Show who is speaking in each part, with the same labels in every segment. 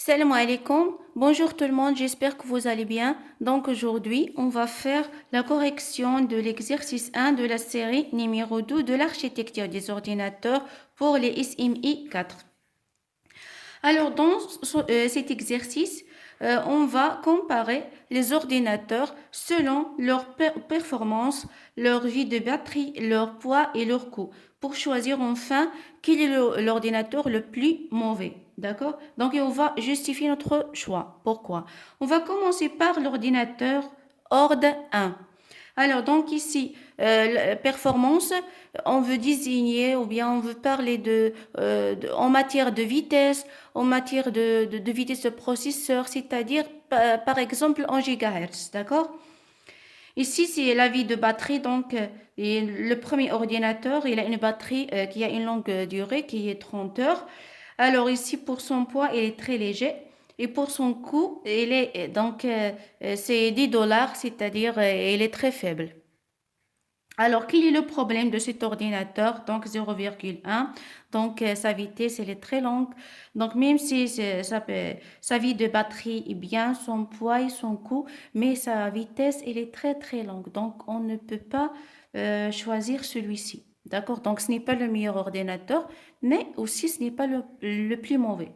Speaker 1: Salam alaikum, bonjour tout le monde, j'espère que vous allez bien. Donc aujourd'hui, on va faire la correction de l'exercice 1 de la série numéro 2 de l'architecture des ordinateurs pour les SMI 4. Alors dans cet exercice, on va comparer les ordinateurs selon leur performance, leur vie de batterie, leur poids et leur coût pour choisir enfin quel est l'ordinateur le plus mauvais. D'accord? Donc on va justifier notre choix. Pourquoi? On va commencer par l'ordinateur ordre 1. Alors, donc ici, la performance, on veut désigner ou bien on veut parler en matière de vitesse, en matière de vitesse de processeur, c'est-à-dire par exemple en gigahertz, d'accord? Ici, c'est la vie de batterie. Donc, et le premier ordinateur, il a une batterie qui a une longue durée, qui est 30 heures. Alors ici, pour son poids, il est très léger. Et pour son coût, c'est 10 dollars, c'est-à-dire il est très faible. Alors, quel est le problème de cet ordinateur? Donc, 0,1. Donc, sa vitesse, elle est très longue. Donc, même si sa vie de batterie est bien, son poids et son coût, mais sa vitesse, elle est très, très longue. Donc, on ne peut pas choisir celui-ci. D'accord? Donc, ce n'est pas le meilleur ordinateur, mais aussi ce n'est pas le plus mauvais.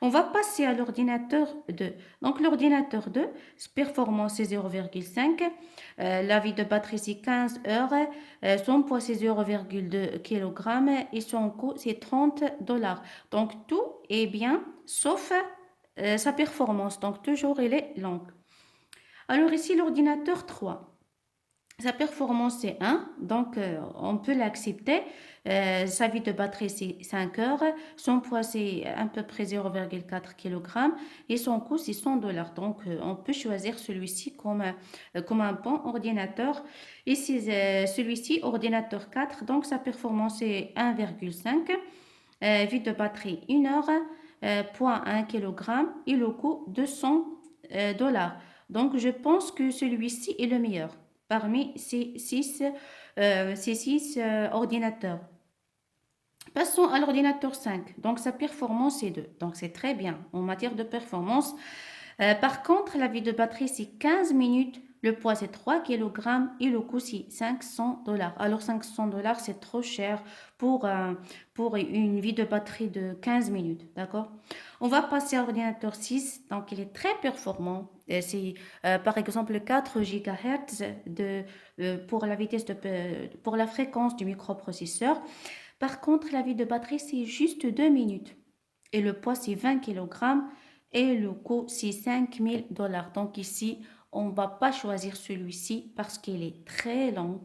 Speaker 1: On va passer à l'ordinateur 2. Donc, l'ordinateur 2, performance c'est 0,5. La vie de batterie c'est 15 heures. Son poids c'est 0,2 kg et son coût c'est 30 dollars. Donc, tout est bien sauf sa performance. Donc, toujours elle est longue. Alors, ici, l'ordinateur 3. Sa performance c'est 1, donc on peut l'accepter. Sa vie de batterie c'est 5 heures. Son poids c'est à peu près 0,4 kg et son coût c'est 100 dollars. Donc on peut choisir celui-ci comme un bon ordinateur. Ici celui-ci, ordinateur 4, donc sa performance est 1,5. Vie de batterie 1 heure. Poids 1 kg et le coût 200 dollars. Donc je pense que celui-ci est le meilleur parmi ces six ordinateurs. Passons à l'ordinateur 5. Donc, sa performance est 2. Donc, c'est très bien en matière de performance. Par contre, la vie de batterie, c'est 15 minutes. Le poids, c'est 3 kg et le coût, c'est 500 dollars. Alors, 500 dollars, c'est trop cher pour une vie de batterie de 15 minutes. D'accord? On va passer à l'ordinateur 6. Donc, il est très performant. C'est par exemple 4 GHz pour la vitesse pour la fréquence du microprocesseur. Par contre, la vie de batterie, c'est juste 2 minutes. Et le poids, c'est 20 kg et le coût, c'est 5000 dollars. Donc ici, on ne va pas choisir celui-ci parce qu'il est très long.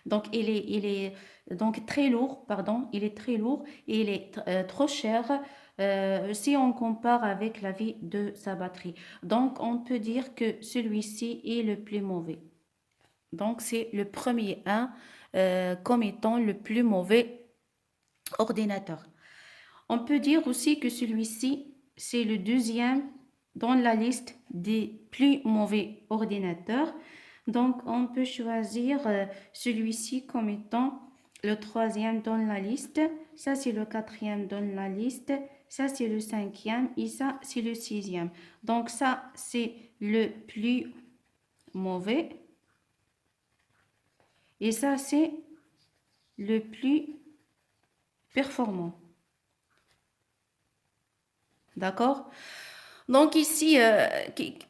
Speaker 1: Donc, il est donc très lourd, pardon, il est très lourd et il est trop cher si on compare avec la vie de sa batterie. Donc, on peut dire que celui-ci est le plus mauvais. Donc, c'est le premier 1 comme étant le plus mauvais ordinateur. On peut dire aussi que celui-ci, c'est le deuxième dans la liste des plus mauvais ordinateurs. Donc, on peut choisir celui-ci comme étant le troisième dans la liste. Ça, c'est le quatrième dans la liste. Ça, c'est le cinquième. Et ça, c'est le sixième. Donc, ça, c'est le plus mauvais. Et ça, c'est le plus performant. D'accord? Donc ici,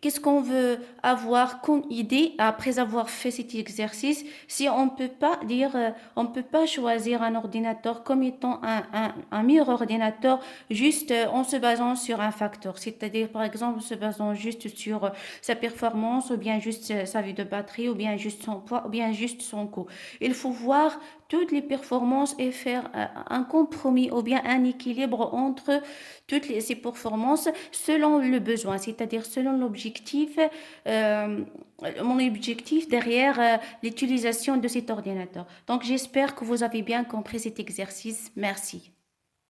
Speaker 1: qu'est-ce qu'on veut avoir comme idée après avoir fait cet exercice? Si on peut pas dire, on peut pas choisir un ordinateur comme étant un meilleur ordinateur juste en se basant sur un facteur. C'est-à-dire, par exemple, en se basant juste sur sa performance ou bien juste sa vie de batterie ou bien juste son poids ou bien juste son coût. Il faut voir toutes les performances et faire un compromis ou bien un équilibre entre ces performances selon le besoin, c'est-à-dire selon l'objectif, euh, mon objectif derrière l'utilisation de cet ordinateur. Donc j'espère que vous avez bien compris cet exercice. Merci.